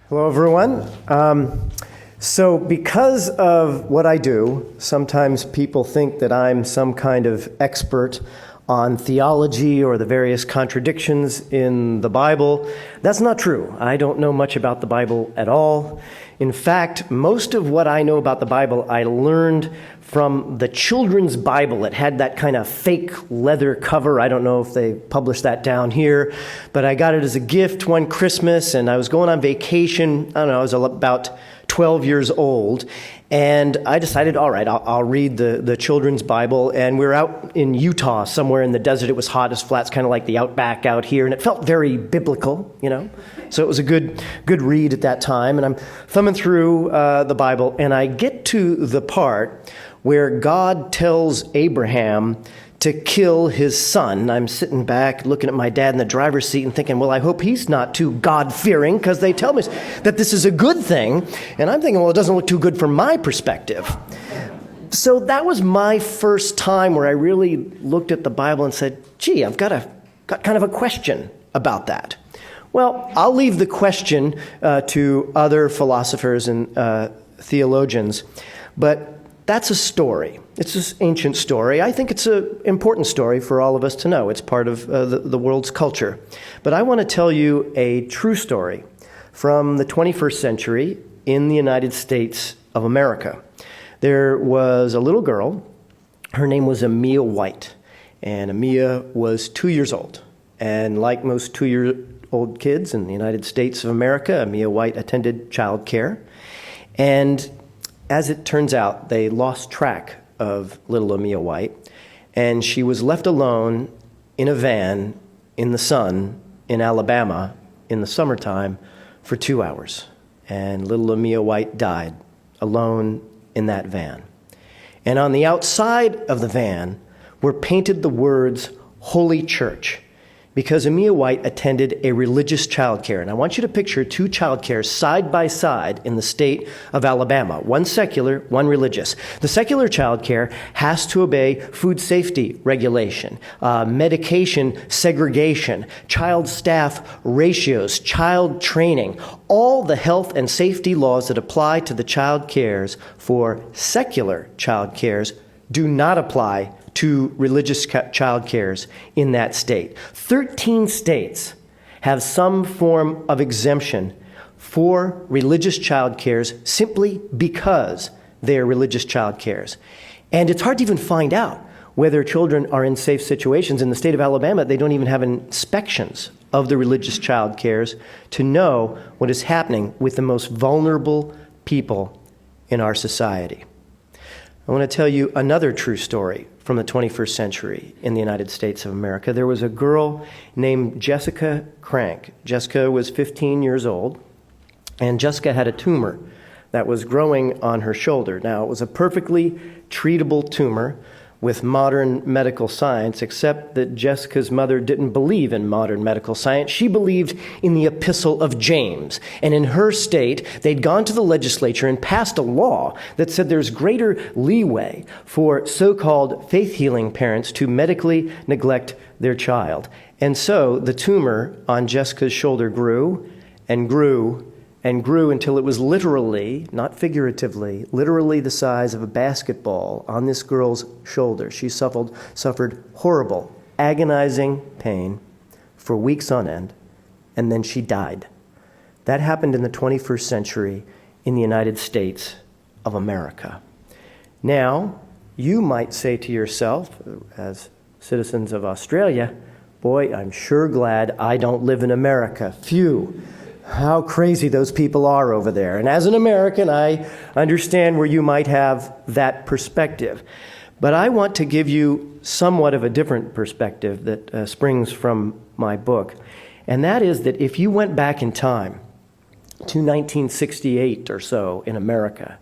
Hello, everyone. So because of what I do, sometimes people think that I'm some kind of expert on theology or the various contradictions in the Bible. That's not true. I don't know much about the Bible at all. In fact, most of what I know about the Bible I learned from the children's Bible. It had that kind of fake leather cover. I don't know if they published that down here, but I got it as a gift one Christmas, and I was going on vacation. I don't know, I was about 12 years old, and I decided, all right, I'll read the children's Bible, and we were out in Utah, somewhere in the desert. It was hot as flats, kind of like the outback out here, and it felt very biblical, you know? So it was a good read at that time, and I'm thumbing through the Bible, and I get to the part where God tells Abraham to kill his son. I'm sitting back looking at my dad in the driver's seat and thinking, well, I hope he's not too God-fearing, because they tell me that this is a good thing. And I'm thinking, well, it doesn't look too good from my perspective. So that was my first time where I really looked at the Bible and said, gee, I've got kind of a question about that. Well, I'll leave the question to other philosophers and theologians, but that's a story. It's this ancient story. I think it's an important story for all of us to know. It's part of the world's culture. But I want to tell you a true story from the 21st century in the United States of America. There was a little girl. Her name was Amia White. And Amia was 2 years old. And like most 2-year-old kids in the United States of America, Amia White attended child care. And as it turns out, they lost track of little Amia White, and she was left alone in a van in the sun in Alabama in the summertime for 2 hours. And little Amia White died alone in that van. And on the outside of the van were painted the words, Holy Church, because Amia White attended a religious childcare. And I want you to picture two childcares side by side in the state of Alabama, one secular, one religious. The secular childcare has to obey food safety regulation, medication segregation, child staff ratios, child training, all the health and safety laws that apply to the child cares for secular child cares do not apply to religious child cares in that state. 13 states have some form of exemption for religious child cares simply because they are religious child cares. And it's hard to even find out whether children are in safe situations. In the state of Alabama, they don't even have inspections of the religious child cares to know what is happening with the most vulnerable people in our society. I want to tell you another true story from the 21st century in the United States of America. There was a girl named Jessica Crank. Jessica was 15 years old, and Jessica had a tumor that was growing on her shoulder. Now, it was a perfectly treatable tumor with modern medical science, except that Jessica's mother didn't believe in modern medical science. She believed in the Epistle of James. And in her state, they'd gone to the legislature and passed a law that said there's greater leeway for so-called faith-healing parents to medically neglect their child. And so the tumor on Jessica's shoulder grew and grew and grew until it was literally, not figuratively, literally the size of a basketball on this girl's shoulder. She suffered horrible, agonizing pain for weeks on end, and then she died. That happened in the 21st century in the United States of America. Now, you might say to yourself, as citizens of Australia, boy, I'm sure glad I don't live in America. Phew. How crazy those people are over there. And as an American, I understand where you might have that perspective. But I want to give you somewhat of a different perspective that springs from my book. And that is that if you went back in time to 1968 or so in America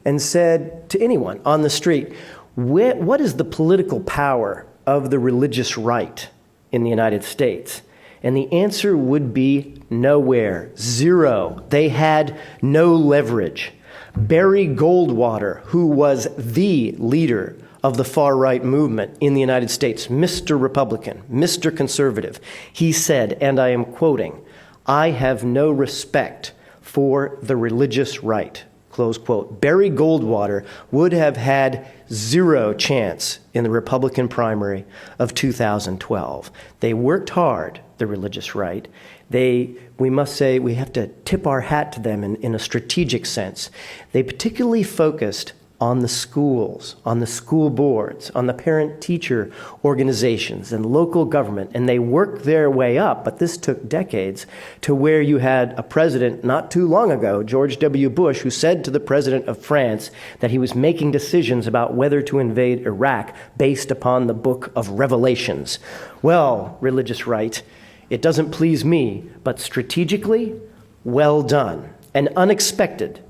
and said to anyone on the street, what is the political power of the religious right in the United States? And the answer would be nowhere, zero. They had no leverage. Barry Goldwater, who was the leader of the far-right movement in the United States, Mr. Republican, Mr. Conservative, he said, and I am quoting, "I have no respect for the religious right, close quote. Barry Goldwater would have had zero chance in the Republican primary of 2012. They worked hard, the religious right. We must say, we have to tip our hat to them in a strategic sense. They particularly focused on the schools, on the school boards, on the parent-teacher organizations and local government, and they worked their way up, but this took decades, to where you had a president not too long ago, George W. Bush, who said to the president of France that he was making decisions about whether to invade Iraq based upon the Book of Revelations. Well, religious right, it doesn't please me, but strategically, well done and unexpected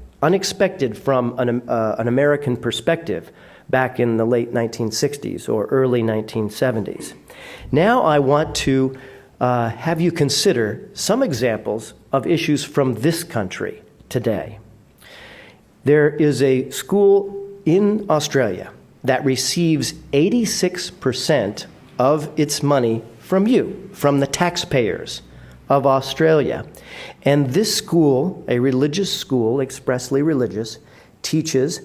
from an American perspective back in the late 1960s or early 1970s. Now I want to have you consider some examples of issues from this country today. There is a school in Australia that receives 86% of its money from you, from the taxpayers of Australia. And this school, a religious school, expressly religious, teaches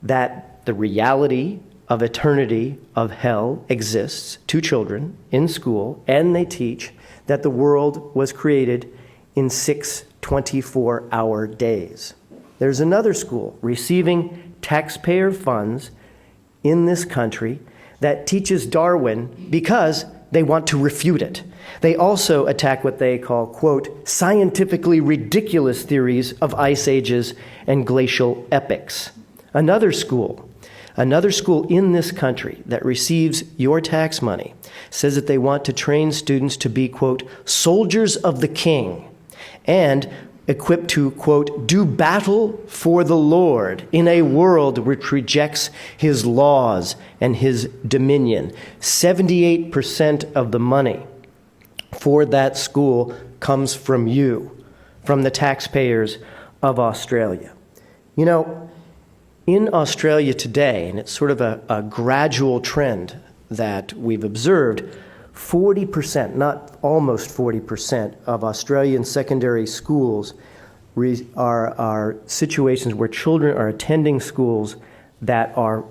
that the reality of eternity of hell exists to children in school, and they teach that the world was created in 6 24-hour days. There's another school receiving taxpayer funds in this country that teaches Darwin because they want to refute it. They also attack what they call, quote, scientifically ridiculous theories of ice ages and glacial epochs. Another school in this country that receives your tax money says that they want to train students to be, quote, soldiers of the king and equipped to, quote, do battle for the Lord in a world which rejects his laws and his dominion. 78% of the money for that school comes from you, from the taxpayers of Australia. You know, in Australia today, and it's sort of a gradual trend that we've observed, 40%, not almost 40%, of Australian secondary schools are situations where children are attending schools that are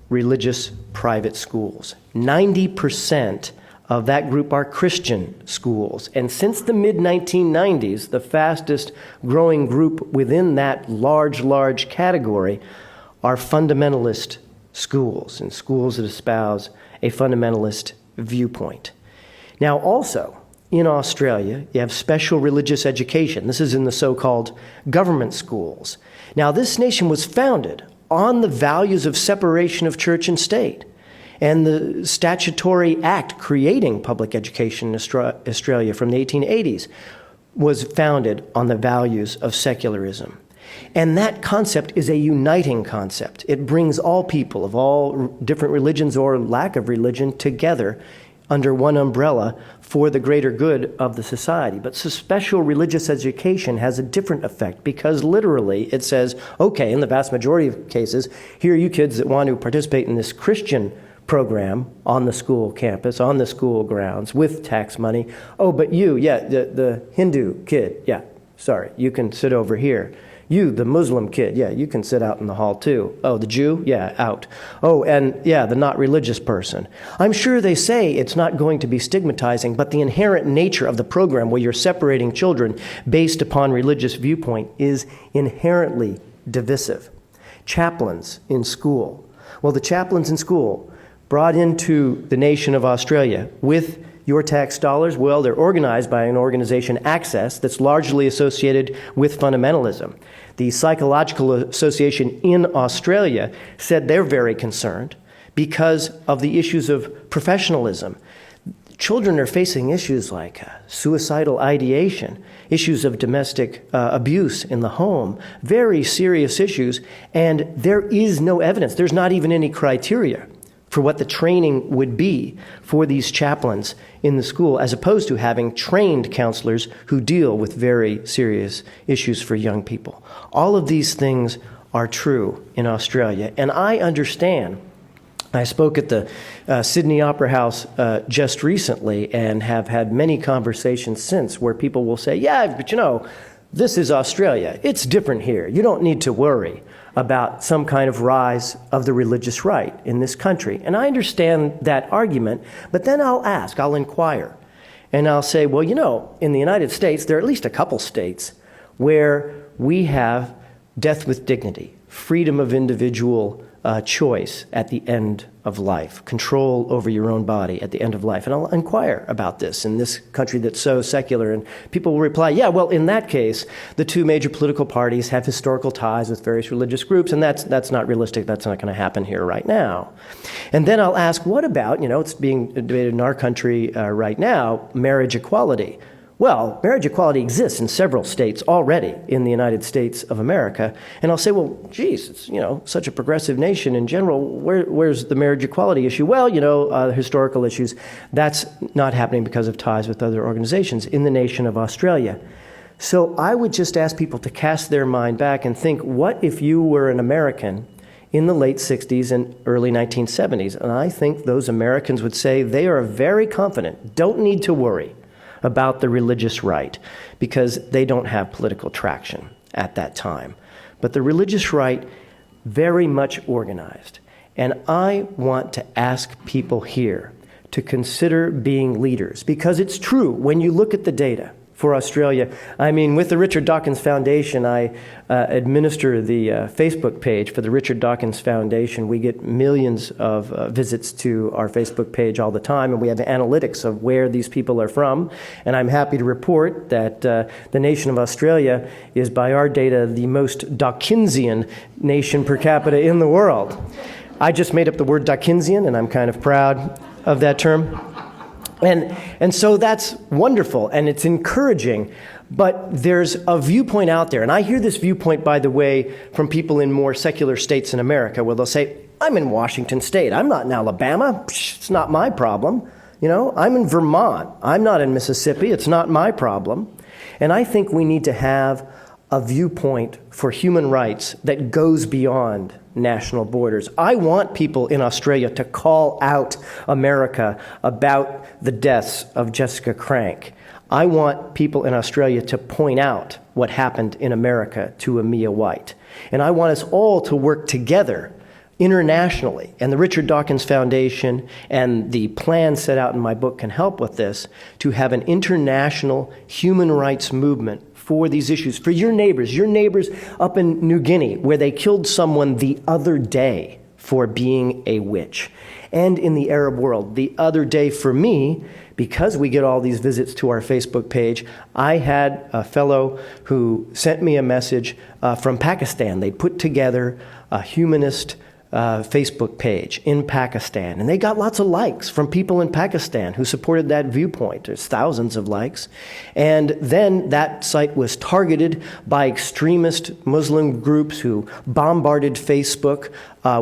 religious private schools. 90% of that group are Christian schools. And since the mid-1990s, the fastest growing group within that large category are fundamentalist schools, and schools that espouse a fundamentalist viewpoint. Now, also, in Australia, you have special religious education. This is in the so-called government schools. Now, this nation was founded on the values of separation of church and state. And the statutory act creating public education in Australia from the 1880s was founded on the values of secularism. And that concept is a uniting concept. It brings all people of all different religions or lack of religion together under one umbrella for the greater good of the society. But so special religious education has a different effect because literally it says, okay, in the vast majority of cases, here are you kids that want to participate in this Christian program on the school campus, on the school grounds, with tax money. Oh, but you, the Hindu kid, sorry, you can sit over here. You, the Muslim kid, you can sit out in the hall too. Oh, the Jew, out. Oh, and the not religious person. I'm sure they say it's not going to be stigmatizing, but the inherent nature of the program where you're separating children based upon religious viewpoint is inherently divisive. Chaplains in school. Well, the chaplains in school brought into the nation of Australia with your tax dollars, well, they're organized by an organization, Access, that's largely associated with fundamentalism. The Psychological Association in Australia said they're very concerned because of the issues of professionalism. Children are facing issues like suicidal ideation, issues of domestic abuse in the home, very serious issues, and there is no evidence. There's not even any criteria for what the training would be for these chaplains in the school, as opposed to having trained counselors who deal with very serious issues for young people. All of these things are true in Australia, and I understand. I spoke at the Sydney Opera House just recently and have had many conversations since where people will say, but this is Australia. It's different here. You don't need to worry about some kind of rise of the religious right in this country. And I understand that argument, but then I'll inquire. And I'll say, well, you know, in the United States, there are at least a couple states where we have death with dignity, freedom of individual choice at the end of life, control over your own body at the end of life. And I'll inquire about this in this country that's so secular. And people will reply, yeah, well, in that case, the two major political parties have historical ties with various religious groups, and that's not realistic. That's not going to happen here right now. And then I'll ask, what about, you know, it's being debated in our country right now, marriage equality. Well, marriage equality exists in several states already in the United States of America. And I'll say, well, geez, it's, you know, such a progressive nation in general. Where's the marriage equality issue? Well, you know, historical issues. That's not happening because of ties with other organizations in the nation of Australia. So I would just ask people to cast their mind back and think, what if you were an American in the late 60s and early 1970s? And I think those Americans would say they are very confident, don't need to worry about the religious right, because they don't have political traction at that time. But the religious right, very much organized. And I want to ask people here to consider being leaders, because it's true, when you look at the data for Australia, I mean, with the Richard Dawkins Foundation, I administer the Facebook page for the Richard Dawkins Foundation. We get millions of visits to our Facebook page all the time, and we have analytics of where these people are from. And I'm happy to report that the nation of Australia is, by our data, the most Dawkinsian nation per capita in the world. I just made up the word Dawkinsian, and I'm kind of proud of that term. And so that's wonderful, and it's encouraging, but there's a viewpoint out there, and I hear this viewpoint, by the way, from people in more secular states in America, where they'll say, I'm in Washington State, I'm not in Alabama, it's not my problem. You know, I'm in Vermont, I'm not in Mississippi, it's not my problem. And I think we need to have a viewpoint for human rights that goes beyond national borders. I want people in Australia to call out America about the deaths of Jessica Crank. I want people in Australia to point out what happened in America to Amia White. And I want us all to work together internationally. And the Richard Dawkins Foundation and the plan set out in my book can help with this, to have an international human rights movement for these issues, for your neighbors up in New Guinea, where they killed someone the other day for being a witch, and in the Arab world. The other day for me, because we get all these visits to our Facebook page, I had a fellow who sent me a message from Pakistan. They put together a humanist Facebook page in Pakistan, and they got lots of likes from people in Pakistan who supported that viewpoint. There's thousands of likes. And then that site was targeted by extremist Muslim groups who bombarded Facebook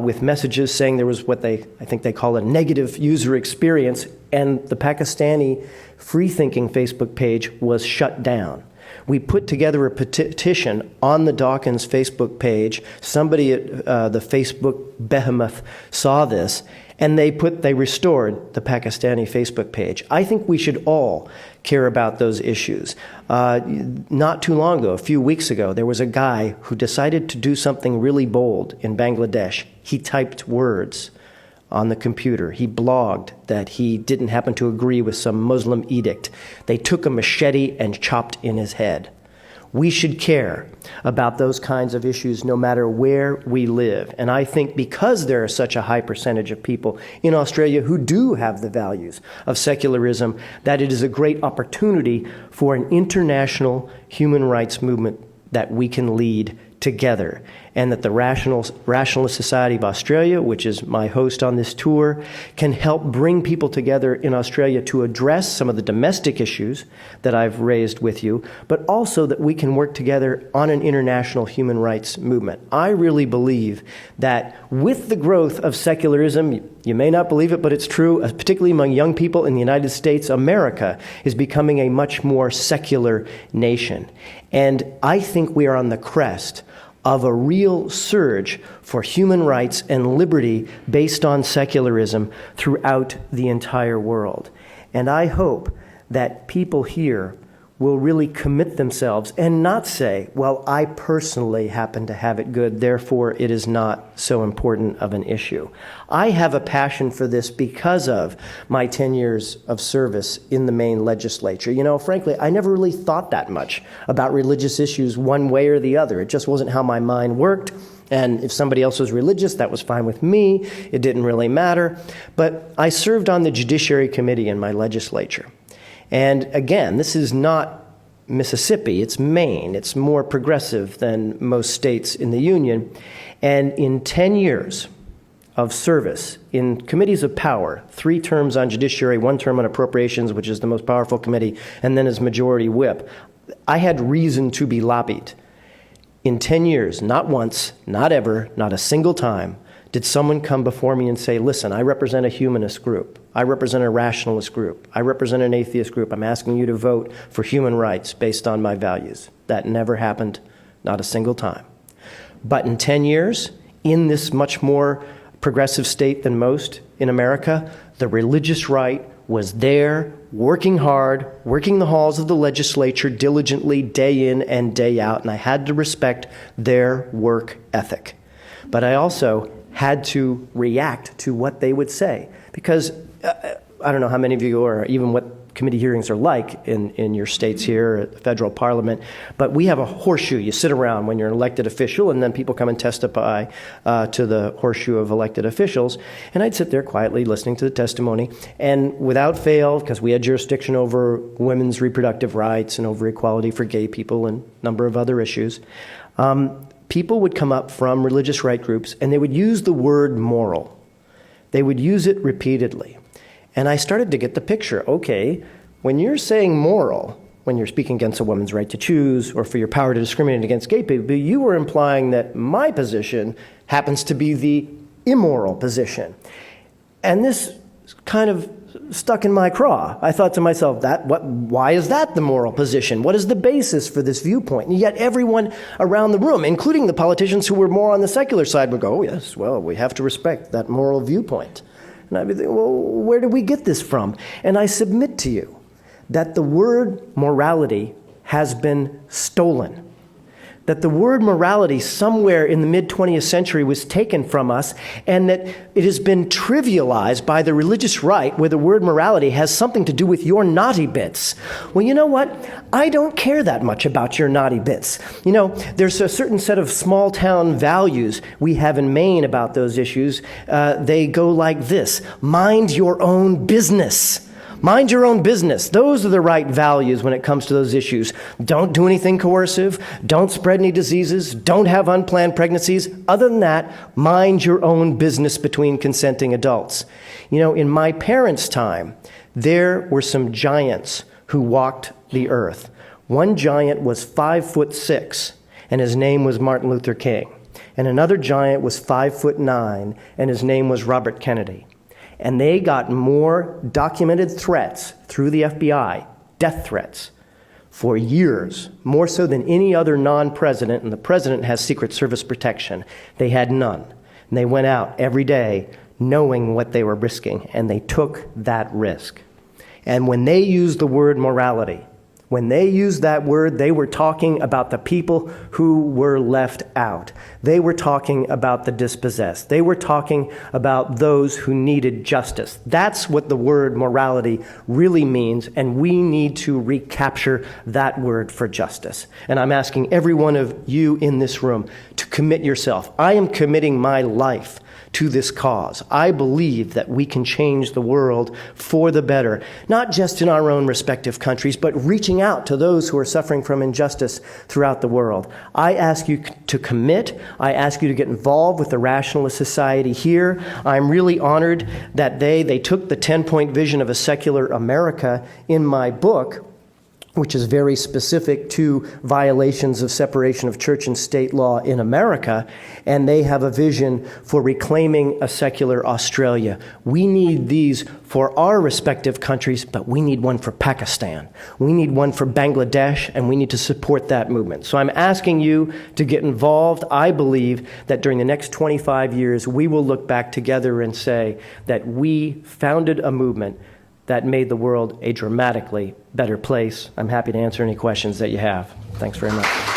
with messages saying there was what I think they call a negative user experience, and the Pakistani free-thinking Facebook page was shut down. We put together a petition on the Dawkins Facebook page. Somebody at the Facebook behemoth saw this, and they restored the Pakistani Facebook page. I think we should all care about those issues. Not too long ago, a few weeks ago, there was a guy who decided to do something really bold in Bangladesh. He typed words on the computer. He blogged that he didn't happen to agree with some Muslim edict. They took a machete and chopped in his head. We should care about those kinds of issues no matter where we live. And I think because there are such a high percentage of people in Australia who do have the values of secularism, that it is a great opportunity for an international human rights movement that we can lead together, and that the Rationalist Society of Australia, which is my host on this tour, can help bring people together in Australia to address some of the domestic issues that I've raised with you, but also that we can work together on an international human rights movement. I really believe that with the growth of secularism, you may not believe it, but it's true, particularly among young people in the United States, America is becoming a much more secular nation. And I think we are on the crest of a real surge for human rights and liberty based on secularism throughout the entire world. And I hope that people here will really commit themselves and not say, well, I personally happen to have it good, therefore it is not so important of an issue. I have a passion for this because of my 10 years of service in the Maine legislature. You know, frankly, I never really thought that much about religious issues one way or the other. It just wasn't how my mind worked. And if somebody else was religious, that was fine with me. It didn't really matter. But I served on the Judiciary Committee in my legislature. And again, this is not Mississippi, it's Maine. It's more progressive than most states in the Union. And in 10 years of service in committees of power, 3 terms on judiciary, 1 term on appropriations, which is the most powerful committee, and then as majority whip, I had reason to be lobbied. In 10 years, not once, not ever, not a single time, did someone come before me and say, listen, I represent a humanist group. I represent a rationalist group. I represent an atheist group. I'm asking you to vote for human rights based on my values. That never happened, not a single time. But in 10 years, in this much more progressive state than most in America, the religious right was there, working hard, working the halls of the legislature diligently day in and day out, and I had to respect their work ethic. But I also had to react to what they would say, because I don't know how many of you, or even what committee hearings are like in your states here at the federal parliament, but we have a horseshoe. You sit around when you're an elected official, and then people come and testify to the horseshoe of elected officials, and I'd sit there quietly listening to the testimony, and without fail, because we had jurisdiction over women's reproductive rights and over equality for gay people and a number of other issues, people would come up from religious right groups, and they would use the word moral. They would use it repeatedly. And I started to get the picture. Okay, when you're saying moral, when you're speaking against a woman's right to choose or for your power to discriminate against gay people, you were implying that my position happens to be the immoral position. And this kind of stuck in my craw. I thought to myself, why is that the moral position? What is the basis for this viewpoint? And yet everyone around the room, including the politicians who were more on the secular side, would go, oh yes, well, we have to respect that moral viewpoint. And I'd be thinking, well, where did we get this from? And I submit to you that the word morality has been stolen. That the word morality somewhere in the mid-20th century was taken from us, and that it has been trivialized by the religious right, where the word morality has something to do with your naughty bits. Well, you know what? I don't care that much about your naughty bits. You know, there's a certain set of small-town values we have in Maine about those issues. They go like this: mind your own business. Mind your own business. Those are the right values when it comes to those issues. Don't do anything coercive. Don't spread any diseases. Don't have unplanned pregnancies. Other than that, mind your own business between consenting adults. You know, in my parents' time, there were some giants who walked the earth. One giant was 5'6", and his name was Martin Luther King. And another giant was 5'9", and his name was Robert Kennedy. And they got more documented threats through the FBI, death threats, for years, more so than any other non-president, and the president has Secret Service protection. They had none. And they went out every day knowing what they were risking, and they took that risk. And when they used the word morality, when they used that word, they were talking about the people who were left out. They were talking about the dispossessed. They were talking about those who needed justice. That's what the word morality really means, and we need to recapture that word for justice. And I'm asking every one of you in this room to commit yourself. I am committing my life to this cause. I believe that we can change the world for the better, not just in our own respective countries, but reaching out to those who are suffering from injustice throughout the world. I ask you to commit. I ask you to get involved with the Rationalist Society here. I'm really honored that they took the 10-point vision of a secular America in my book, which is very specific to violations of separation of church and state law in America, and they have a vision for reclaiming a secular Australia. We need these for our respective countries, but we need one for Pakistan. We need one for Bangladesh, and we need to support that movement. So I'm asking you to get involved. I believe that during the next 25 years, we will look back together and say that we founded a movement that made the world a dramatically better place. I'm happy to answer any questions that you have. Thanks very much.